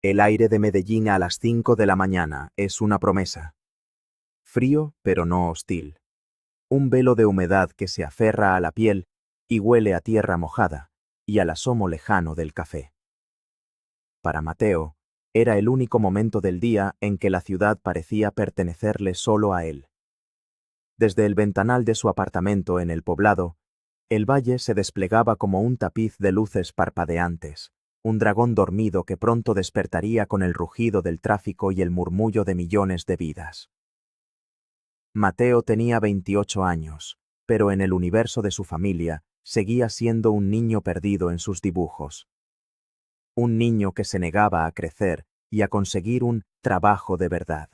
El aire de Medellín a las 5 de la mañana es una promesa. Frío, pero no hostil. Un velo de humedad que se aferra a la piel y huele a tierra mojada y al asomo lejano del café. Para Mateo, era el único momento del día en que la ciudad parecía pertenecerle solo a él. Desde el ventanal de su apartamento en el poblado, el valle se desplegaba como un tapiz de luces parpadeantes, un dragón dormido que pronto despertaría con el rugido del tráfico y el murmullo de millones de vidas. Mateo tenía 28 años, pero en el universo de su familia seguía siendo un niño perdido en sus dibujos. Un niño que se negaba a crecer y a conseguir un trabajo de verdad.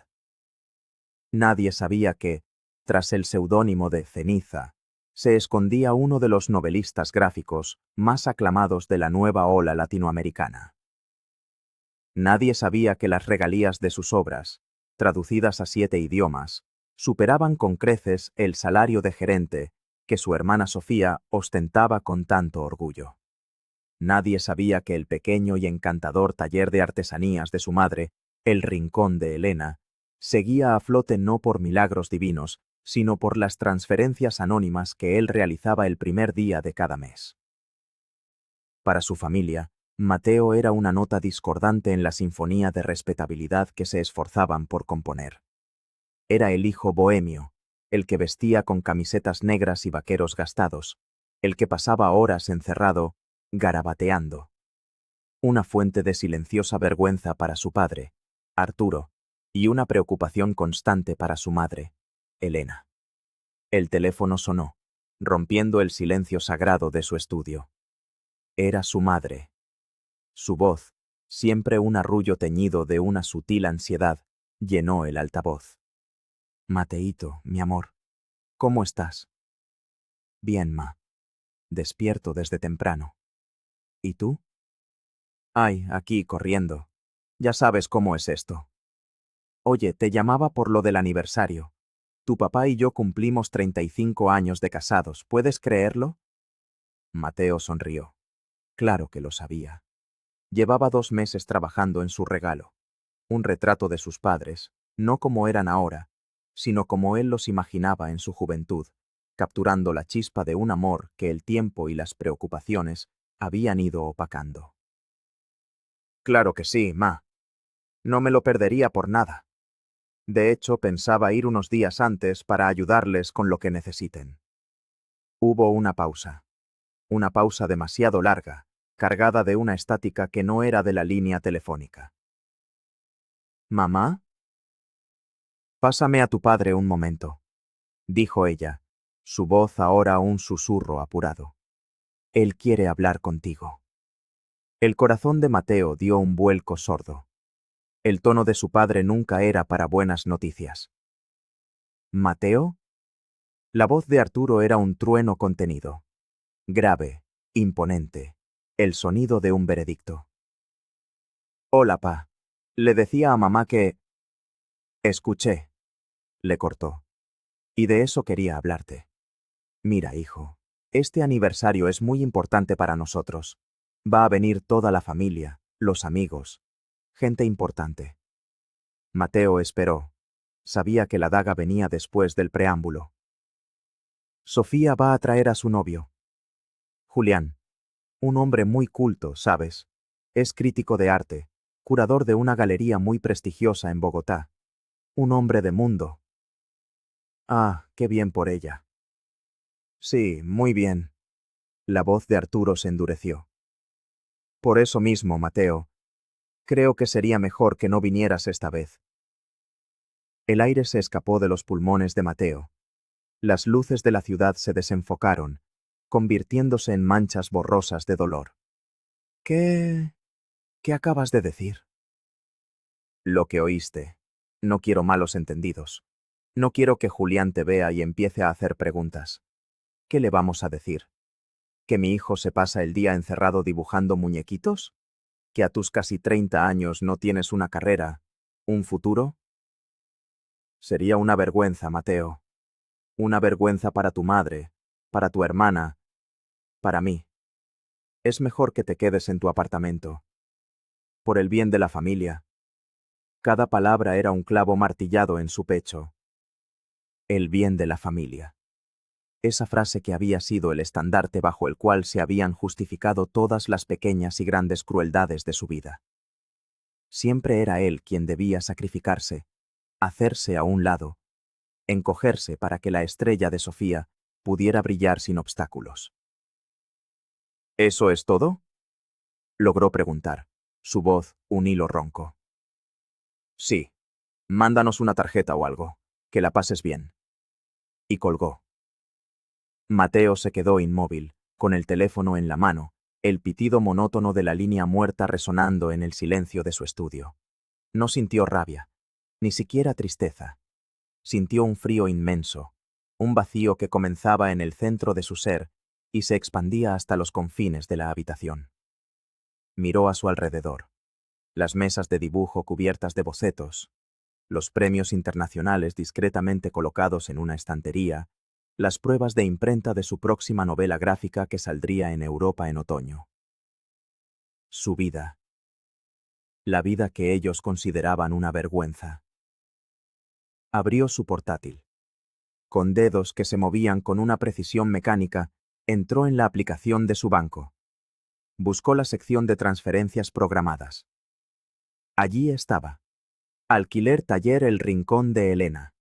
Nadie sabía que, tras el seudónimo de Ceniza, se escondía uno de los novelistas gráficos más aclamados de la nueva ola latinoamericana. Nadie sabía que las regalías de sus obras, traducidas a 7 idiomas, superaban con creces el salario de gerente que su hermana Sofía ostentaba con tanto orgullo. Nadie sabía que el pequeño y encantador taller de artesanías de su madre, el Rincón de Elena, seguía a flote no por milagros divinos, sino por las transferencias anónimas que él realizaba el primer día de cada mes. Para su familia, Mateo era una nota discordante en la sinfonía de respetabilidad que se esforzaban por componer. Era el hijo bohemio, el que vestía con camisetas negras y vaqueros gastados, el que pasaba horas encerrado, garabateando. Una fuente de silenciosa vergüenza para su padre, Arturo, y una preocupación constante para su madre, Elena. El teléfono sonó, rompiendo el silencio sagrado de su estudio. Era su madre. Su voz, siempre un arrullo teñido de una sutil ansiedad, llenó el altavoz. Mateíto, mi amor, ¿cómo estás? Bien, ma. Despierto desde temprano. ¿Y tú? Ay, aquí, corriendo. Ya sabes cómo es esto. Oye, te llamaba por lo del aniversario. Tu papá y yo cumplimos 35 años de casados, ¿puedes creerlo? Mateo sonrió. Claro que lo sabía. Llevaba 2 meses trabajando en su regalo. Un retrato de sus padres, no como eran ahora, sino como él los imaginaba en su juventud, capturando la chispa de un amor que el tiempo y las preocupaciones habían ido opacando. Claro que sí, ma. No me lo perdería por nada. De hecho, pensaba ir unos días antes para ayudarles con lo que necesiten. Hubo una pausa demasiado larga, cargada de una estática que no era de la línea telefónica. ¿Mamá? Pásame a tu padre un momento, dijo ella, su voz ahora un susurro apurado. Él quiere hablar contigo. El corazón de Mateo dio un vuelco sordo. El tono de su padre nunca era para buenas noticias. ¿Mateo? La voz de Arturo era un trueno contenido. Grave, imponente, el sonido de un veredicto. Hola, pa. Le decía a mamá que... Escuché, le cortó. Y de eso quería hablarte. Mira, hijo, este aniversario es muy importante para nosotros. Va a venir toda la familia, los amigos, gente importante. Mateo esperó. Sabía que la daga venía después del preámbulo. Sofía va a traer a su novio. Julián. Un hombre muy culto, ¿sabes? Es crítico de arte, curador de una galería muy prestigiosa en Bogotá. Un hombre de mundo. Ah, qué bien por ella. Sí, muy bien. La voz de Arturo se endureció. Por eso mismo, Mateo, creo que sería mejor que no vinieras esta vez. El aire se escapó de los pulmones de Mateo. Las luces de la ciudad se desenfocaron, convirtiéndose en manchas borrosas de dolor. ¿Qué acabas de decir? Lo que oíste. No quiero malos entendidos. No quiero que Julián te vea y empiece a hacer preguntas. ¿Qué le vamos a decir? ¿Que mi hijo se pasa el día encerrado dibujando muñequitos? ¿Que a tus casi 30 años no tienes una carrera, un futuro? Sería una vergüenza, Mateo. Una vergüenza para tu madre, para tu hermana, para mí. Es mejor que te quedes en tu apartamento. por el bien de la familia. Cada palabra era un clavo martillado en su pecho. El bien de la familia. Esa frase que había sido el estandarte bajo el cual se habían justificado todas las pequeñas y grandes crueldades de su vida. Siempre era él quien debía sacrificarse, hacerse a un lado, encogerse para que la estrella de Sofía pudiera brillar sin obstáculos. ¿Eso es todo?, logró preguntar, su voz un hilo ronco. Sí. Mándanos una tarjeta o algo. Que la pases bien. Y colgó. Mateo se quedó inmóvil, con el teléfono en la mano, el pitido monótono de la línea muerta resonando en el silencio de su estudio. No sintió rabia, ni siquiera tristeza. Sintió un frío inmenso, un vacío que comenzaba en el centro de su ser y se expandía hasta los confines de la habitación. Miró a su alrededor. Las mesas de dibujo cubiertas de bocetos, los premios internacionales discretamente colocados en una estantería, las pruebas de imprenta de su próxima novela gráfica que saldría en Europa en otoño. Su vida. La vida que ellos consideraban una vergüenza. Abrió su portátil. Con dedos que se movían con una precisión mecánica, entró en la aplicación de su banco. Buscó la sección de transferencias programadas. Allí estaba. Alquiler taller El Rincón de Elena.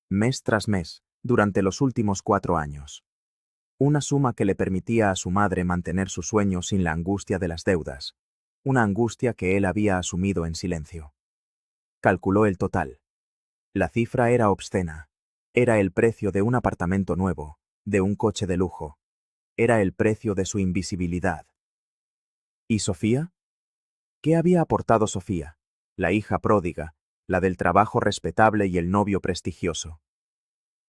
Mes tras mes, durante los últimos 4 años. Una suma que le permitía a su madre mantener su sueño sin la angustia de las deudas. Una angustia que él había asumido en silencio. Calculó el total. La cifra era obscena. Era el precio de un apartamento nuevo, de un coche de lujo. Era el precio de su invisibilidad. ¿Y Sofía? ¿Qué había aportado Sofía, la hija pródiga, la del trabajo respetable y el novio prestigioso?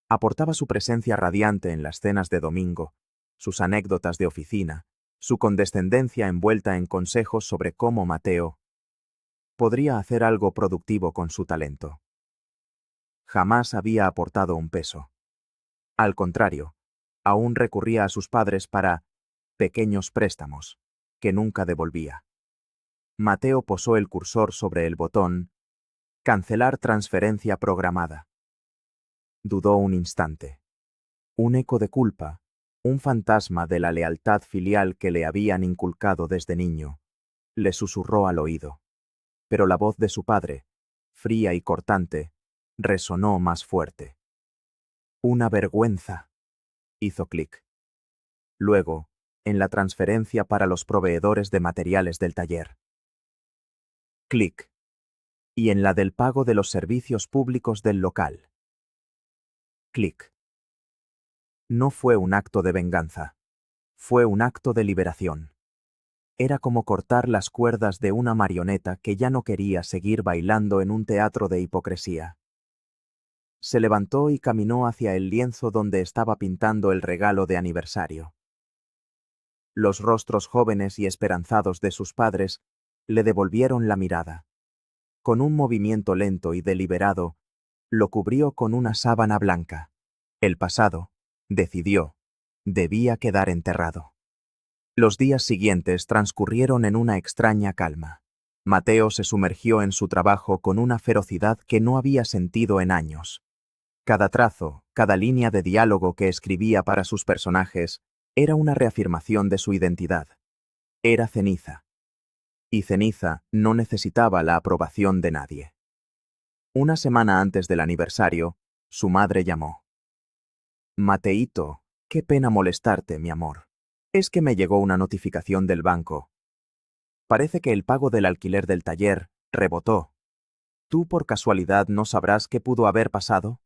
Aportaba su presencia radiante en las cenas de domingo, sus anécdotas de oficina, su condescendencia envuelta en consejos sobre cómo Mateo podría hacer algo productivo con su talento. Jamás había aportado un peso. Al contrario, aún recurría a sus padres para pequeños préstamos, que nunca devolvía. Mateo posó el cursor sobre el botón «Cancelar transferencia programada». Dudó un instante. Un eco de culpa, un fantasma de la lealtad filial que le habían inculcado desde niño, le susurró al oído. Pero la voz de su padre, fría y cortante, resonó más fuerte. «Una vergüenza», hizo clic. Luego, en la transferencia para los proveedores de materiales del taller. Clic. Y en la del pago de los servicios públicos del local. Clic. No fue un acto de venganza. Fue un acto de liberación. Era como cortar las cuerdas de una marioneta que ya no quería seguir bailando en un teatro de hipocresía. Se levantó y caminó hacia el lienzo donde estaba pintando el regalo de aniversario. Los rostros jóvenes y esperanzados de sus padres le devolvieron la mirada. Con un movimiento lento y deliberado, lo cubrió con una sábana blanca. El pasado, decidió, debía quedar enterrado. Los días siguientes transcurrieron en una extraña calma. Mateo se sumergió en su trabajo con una ferocidad que no había sentido en años. Cada trazo, cada línea de diálogo que escribía para sus personajes, era una reafirmación de su identidad. Era Ceniza. Y Ceniza no necesitaba la aprobación de nadie. Una semana antes del aniversario, su madre llamó. «Mateíto, qué pena molestarte, mi amor. Es que me llegó una notificación del banco. Parece que el pago del alquiler del taller rebotó. ¿Tú por casualidad no sabrás qué pudo haber pasado?»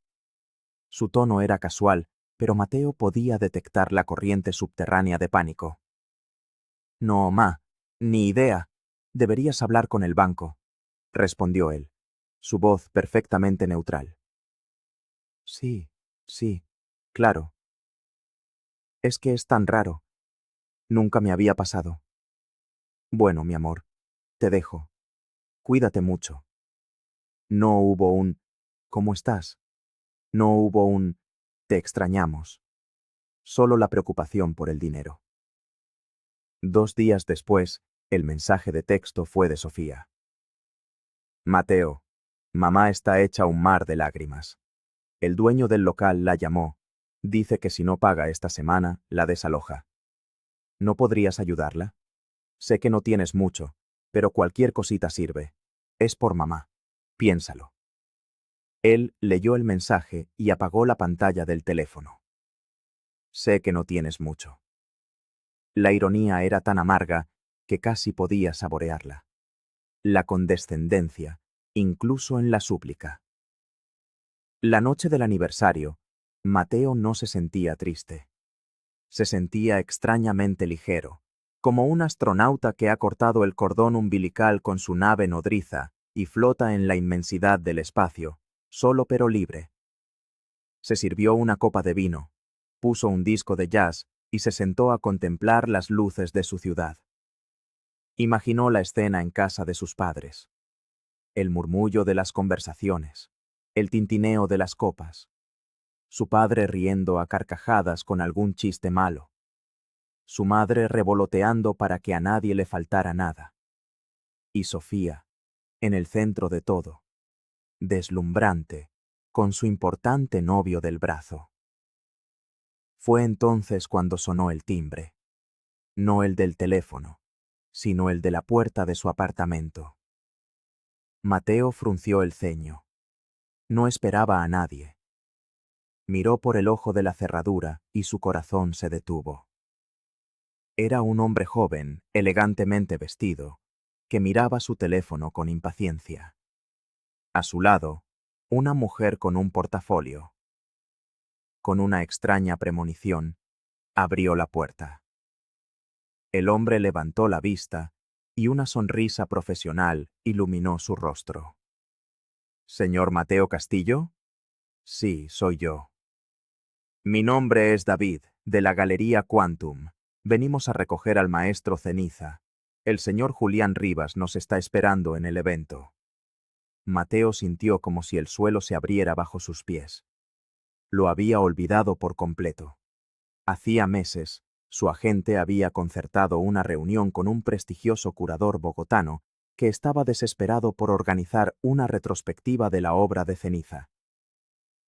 Su tono era casual, pero Mateo podía detectar la corriente subterránea de pánico. «No, ma, ni idea. Deberías hablar con el banco», respondió él, su voz perfectamente neutral. «Sí, claro. Es que es tan raro. Nunca me había pasado. Bueno, mi amor, te dejo. Cuídate mucho». No hubo un «¿Cómo estás?». No hubo un «Te extrañamos». Solo la preocupación por el dinero. 2 días después, El mensaje de texto fue de Sofía. Mateo, mamá está hecha un mar de lágrimas. El dueño del local la llamó. Dice que si no paga esta semana, la desaloja. ¿No podrías ayudarla? Sé que no tienes mucho, pero cualquier cosita sirve. Es por mamá. Piénsalo. Él leyó el mensaje y apagó la pantalla del teléfono. Sé que no tienes mucho. La ironía era tan amarga que casi podía saborearla. La condescendencia, incluso en la súplica. La noche del aniversario, Mateo no se sentía triste. Se sentía extrañamente ligero, como un astronauta que ha cortado el cordón umbilical con su nave nodriza y flota en la inmensidad del espacio, solo pero libre. Se sirvió una copa de vino, puso un disco de jazz y se sentó a contemplar las luces de su ciudad. Imaginó la escena en casa de sus padres. El murmullo de las conversaciones, el tintineo de las copas, su padre riendo a carcajadas con algún chiste malo, su madre revoloteando para que a nadie le faltara nada, y Sofía, en el centro de todo, deslumbrante, con su importante novio del brazo. Fue entonces cuando sonó el timbre, no el del teléfono, sino el de la puerta de su apartamento. Mateo frunció el ceño. No esperaba a nadie. Miró por el ojo de la cerradura y su corazón se detuvo. Era un hombre joven, elegantemente vestido, que miraba su teléfono con impaciencia. A su lado, una mujer con un portafolio. Con una extraña premonición, abrió la puerta. El hombre levantó la vista y una sonrisa profesional iluminó su rostro. ¿Señor Mateo Castillo? Sí, soy yo. Mi nombre es David, de la Galería Quantum. Venimos a recoger al maestro Ceniza. El señor Julián Rivas nos está esperando en el evento. Mateo sintió como si el suelo se abriera bajo sus pies. Lo había olvidado por completo. Hacía meses, su agente había concertado una reunión con un prestigioso curador bogotano que estaba desesperado por organizar una retrospectiva de la obra de Ceniza.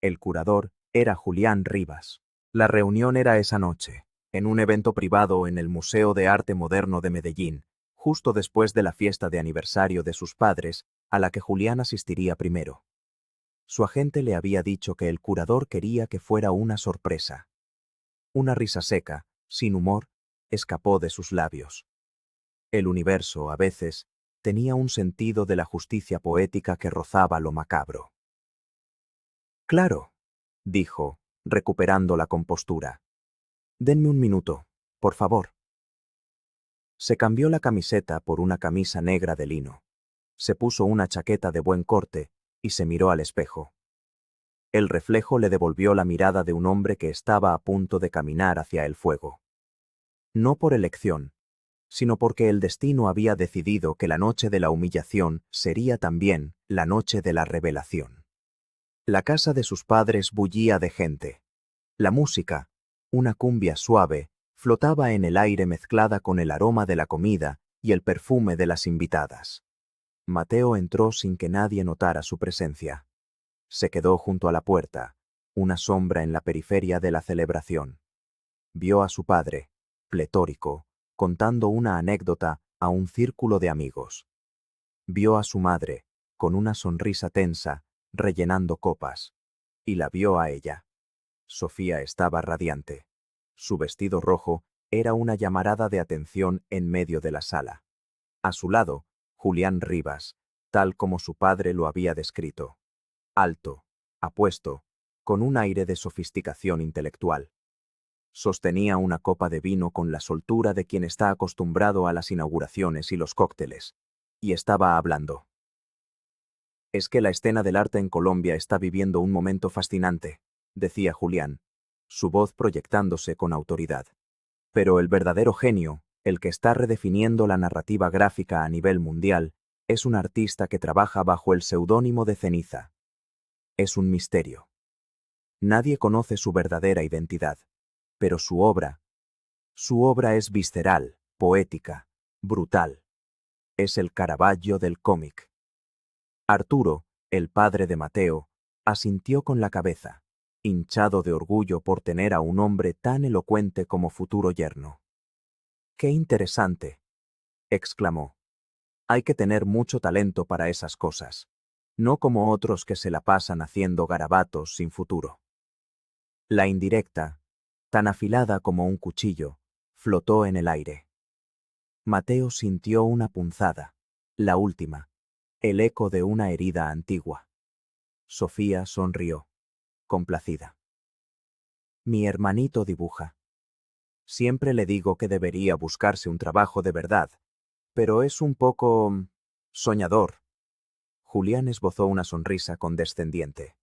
El curador era Julián Rivas. La reunión era esa noche, en un evento privado en el Museo de Arte Moderno de Medellín, justo después de la fiesta de aniversario de sus padres, a la que Julián asistiría primero. Su agente le había dicho que el curador quería que fuera una sorpresa. Una risa seca, sin humor, escapó de sus labios. El universo, a veces, tenía un sentido de la justicia poética que rozaba lo macabro. Claro, dijo, recuperando la compostura. Denme un minuto, por favor. Se cambió la camiseta por una camisa negra de lino. Se puso una chaqueta de buen corte y se miró al espejo. El reflejo le devolvió la mirada de un hombre que estaba a punto de caminar hacia el fuego. No por elección, sino porque el destino había decidido que la noche de la humillación sería también la noche de la revelación. La casa de sus padres bullía de gente. La música, una cumbia suave, flotaba en el aire mezclada con el aroma de la comida y el perfume de las invitadas. Mateo entró sin que nadie notara su presencia. Se quedó junto a la puerta, una sombra en la periferia de la celebración. Vio a su padre, pletórico, contando una anécdota a un círculo de amigos. Vio a su madre, con una sonrisa tensa, rellenando copas. Y la vio a ella. Sofía estaba radiante. Su vestido rojo era una llamarada de atención en medio de la sala. A su lado, Julián Rivas, tal como su padre lo había descrito. Alto, apuesto, con un aire de sofisticación intelectual. Sostenía una copa de vino con la soltura de quien está acostumbrado a las inauguraciones y los cócteles, y estaba hablando. Es que la escena del arte en Colombia está viviendo un momento fascinante, decía Julián, su voz proyectándose con autoridad. Pero el verdadero genio, el que está redefiniendo la narrativa gráfica a nivel mundial, es un artista que trabaja bajo el seudónimo de Ceniza. Es un misterio. Nadie conoce su verdadera identidad, pero su obra es visceral, poética, brutal. Es el Caravaggio del cómic. Arturo, el padre de Mateo, asintió con la cabeza, hinchado de orgullo por tener a un hombre tan elocuente como futuro yerno. ¡Qué interesante!, exclamó. Hay que tener mucho talento para esas cosas, no como otros que se la pasan haciendo garabatos sin futuro. La indirecta, tan afilada como un cuchillo, flotó en el aire. Mateo sintió una punzada, la última, el eco de una herida antigua. Sofía sonrió, complacida. Mi hermanito dibuja. Siempre le digo que debería buscarse un trabajo de verdad, pero es un poco soñador. Julián esbozó una sonrisa condescendiente.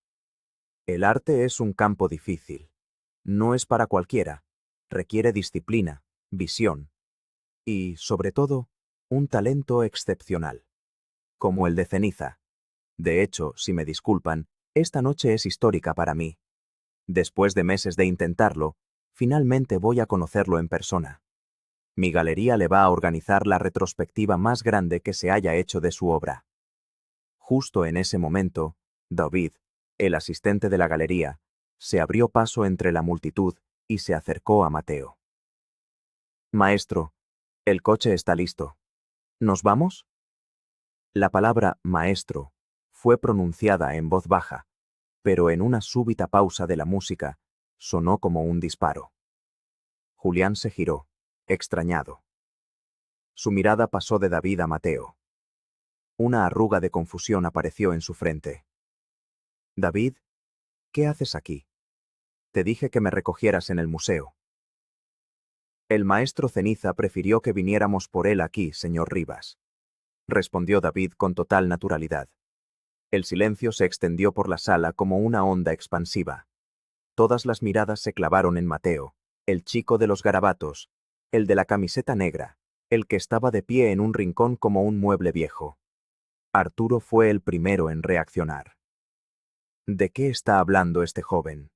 El arte es un campo difícil. No es para cualquiera. Requiere disciplina, visión y, sobre todo, un talento excepcional. Como el de Ceniza. De hecho, si me disculpan, esta noche es histórica para mí. Después de meses de intentarlo, finalmente voy a conocerlo en persona. Mi galería le va a organizar la retrospectiva más grande que se haya hecho de su obra. Justo en ese momento, David, el asistente de la galería, se abrió paso entre la multitud y se acercó a Mateo. Maestro, el coche está listo. ¿Nos vamos? La palabra maestro fue pronunciada en voz baja, pero en una súbita pausa de la música sonó como un disparo. Julián se giró, extrañado. Su mirada pasó de David a Mateo. Una arruga de confusión apareció en su frente. David, ¿qué haces aquí? Te dije que me recogieras en el museo. El maestro Ceniza prefirió que viniéramos por él aquí, señor Rivas, respondió David con total naturalidad. El silencio se extendió por la sala como una onda expansiva. Todas las miradas se clavaron en Mateo, el chico de los garabatos, el de la camiseta negra, el que estaba de pie en un rincón como un mueble viejo. Arturo fue el primero en reaccionar. ¿De qué está hablando este joven?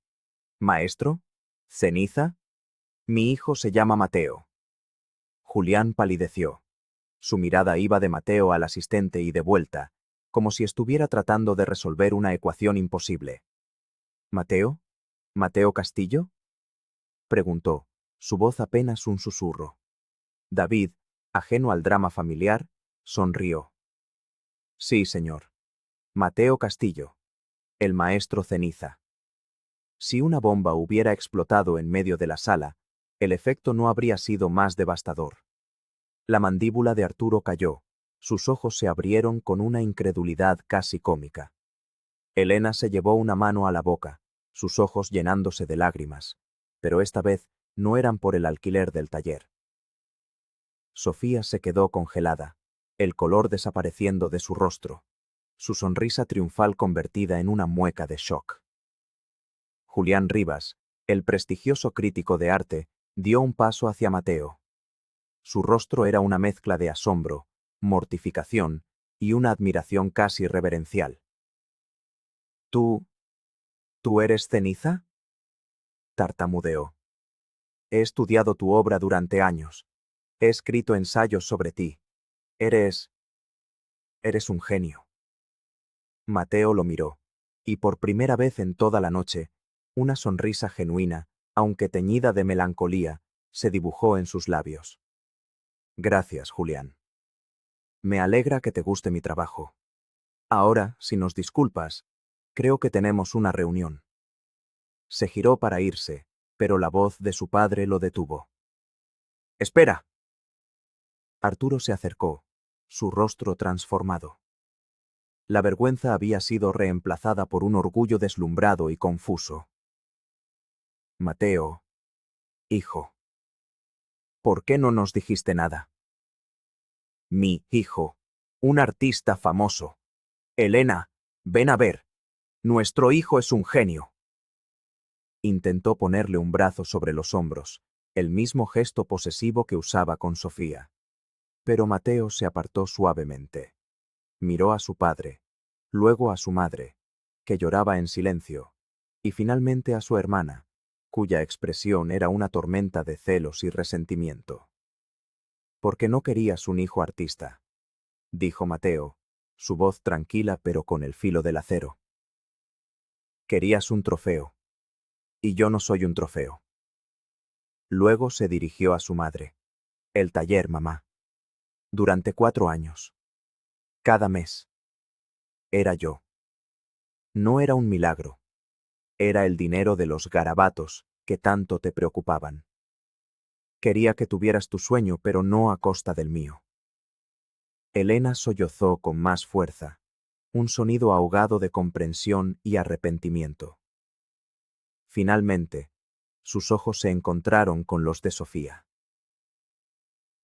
¿Maestro? ¿Ceniza? Mi hijo se llama Mateo. Julián palideció. Su mirada iba de Mateo al asistente y de vuelta, como si estuviera tratando de resolver una ecuación imposible. ¿Mateo? ¿Mateo Castillo? Preguntó, su voz apenas un susurro. David, ajeno al drama familiar, sonrió. Sí, señor. Mateo Castillo, el maestro Ceniza. Si una bomba hubiera explotado en medio de la sala, el efecto no habría sido más devastador. La mandíbula de Arturo cayó, sus ojos se abrieron con una incredulidad casi cómica. Elena se llevó una mano a la boca, sus ojos llenándose de lágrimas, pero esta vez no eran por el alquiler del taller. Sofía se quedó congelada, el color desapareciendo de su rostro, su sonrisa triunfal convertida en una mueca de shock. Julián Rivas, el prestigioso crítico de arte, dio un paso hacia Mateo. Su rostro era una mezcla de asombro, mortificación y una admiración casi reverencial. ¿Tú eres Ceniza? Tartamudeó. He estudiado tu obra durante años. He escrito ensayos sobre ti. Eres un genio. Mateo lo miró, y por primera vez en toda la noche, una sonrisa genuina, aunque teñida de melancolía, se dibujó en sus labios. Gracias, Julián. Me alegra que te guste mi trabajo. Ahora, si nos disculpas, creo que tenemos una reunión. Se giró para irse, pero la voz de su padre lo detuvo. ¡Espera! Arturo se acercó, su rostro transformado. La vergüenza había sido reemplazada por un orgullo deslumbrado y confuso. Mateo, hijo. ¿Por qué no nos dijiste nada? Mi hijo, un artista famoso. Elena, ven a ver. Nuestro hijo es un genio. Intentó ponerle un brazo sobre los hombros, el mismo gesto posesivo que usaba con Sofía. Pero Mateo se apartó suavemente. Miró a su padre, luego a su madre, que lloraba en silencio, y finalmente a su hermana, cuya expresión era una tormenta de celos y resentimiento. Porque no querías un hijo artista. dijo Mateo, su voz tranquila pero con el filo del acero. Querías un trofeo. Y yo no soy un trofeo. Luego se dirigió a su madre. El taller, mamá. Durante 4 años. Cada mes. Era yo. No era un milagro. Era el dinero de los garabatos que tanto te preocupaban. Quería que tuvieras tu sueño, pero no a costa del mío. Elena sollozó con más fuerza, un sonido ahogado de comprensión y arrepentimiento. Finalmente, sus ojos se encontraron con los de Sofía.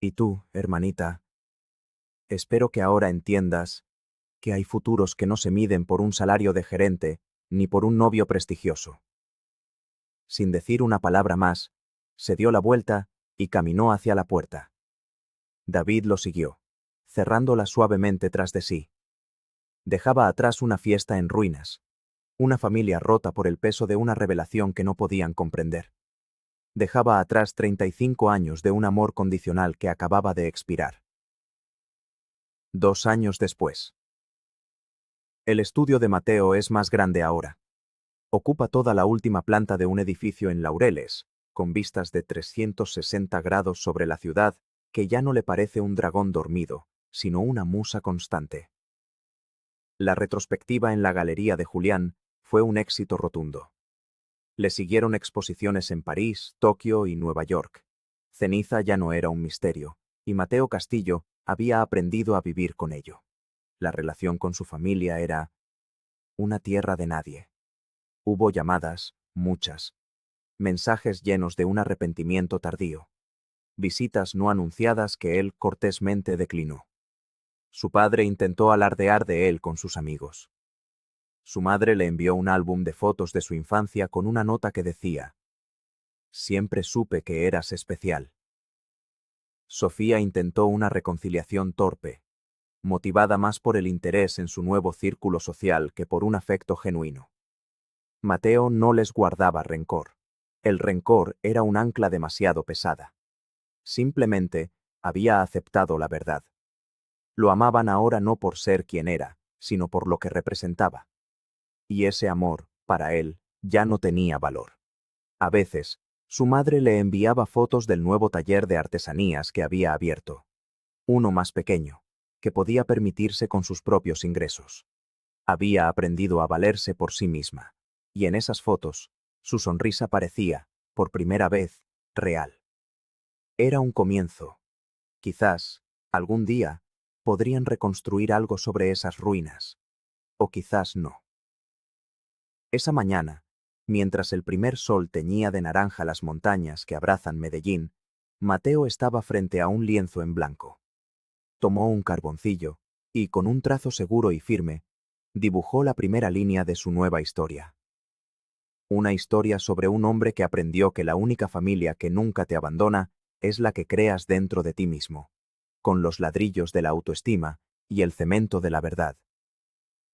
Y tú, hermanita, espero que ahora entiendas que hay futuros que no se miden por un salario de gerente ni por un novio prestigioso. Sin decir una palabra más, se dio la vuelta y caminó hacia la puerta. David lo siguió, cerrándola suavemente tras de sí. Dejaba atrás una fiesta en ruinas, una familia rota por el peso de una revelación que no podían comprender. Dejaba atrás 35 años de un amor condicional que acababa de expirar. 2 años después. El estudio de Mateo es más grande ahora. Ocupa toda la última planta de un edificio en Laureles, con vistas de 360 grados sobre la ciudad, que ya no le parece un dragón dormido, sino una musa constante. La retrospectiva en la galería de Julián fue un éxito rotundo. Le siguieron exposiciones en París, Tokio y Nueva York. Ceniza ya no era un misterio, y Mateo Castillo había aprendido a vivir con ello. La relación con su familia era una tierra de nadie. Hubo llamadas, muchas, mensajes llenos de un arrepentimiento tardío, visitas no anunciadas que él cortésmente declinó. Su padre intentó alardear de él con sus amigos. Su madre le envió un álbum de fotos de su infancia con una nota que decía: «Siempre supe que eras especial». Sofía intentó una reconciliación torpe, motivada más por el interés en su nuevo círculo social que por un afecto genuino. Mateo no les guardaba rencor. El rencor era un ancla demasiado pesada. Simplemente había aceptado la verdad. Lo amaban ahora no por ser quien era, sino por lo que representaba. Y ese amor, para él, ya no tenía valor. A veces, su madre le enviaba fotos del nuevo taller de artesanías que había abierto. Uno más pequeño, que podía permitirse con sus propios ingresos. Había aprendido a valerse por sí misma, y en esas fotos, su sonrisa parecía, por primera vez, real. Era un comienzo. Quizás, algún día, podrían reconstruir algo sobre esas ruinas. O quizás no. Esa mañana, mientras el primer sol teñía de naranja las montañas que abrazan Medellín, Mateo estaba frente a un lienzo en blanco. Tomó un carboncillo y, con un trazo seguro y firme, dibujó la primera línea de su nueva historia. Una historia sobre un hombre que aprendió que la única familia que nunca te abandona es la que creas dentro de ti mismo, con los ladrillos de la autoestima y el cemento de la verdad.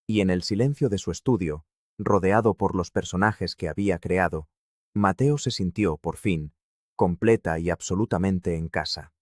Y en el silencio de su estudio, rodeado por los personajes que había creado, Mateo se sintió, por fin, completa y absolutamente en casa.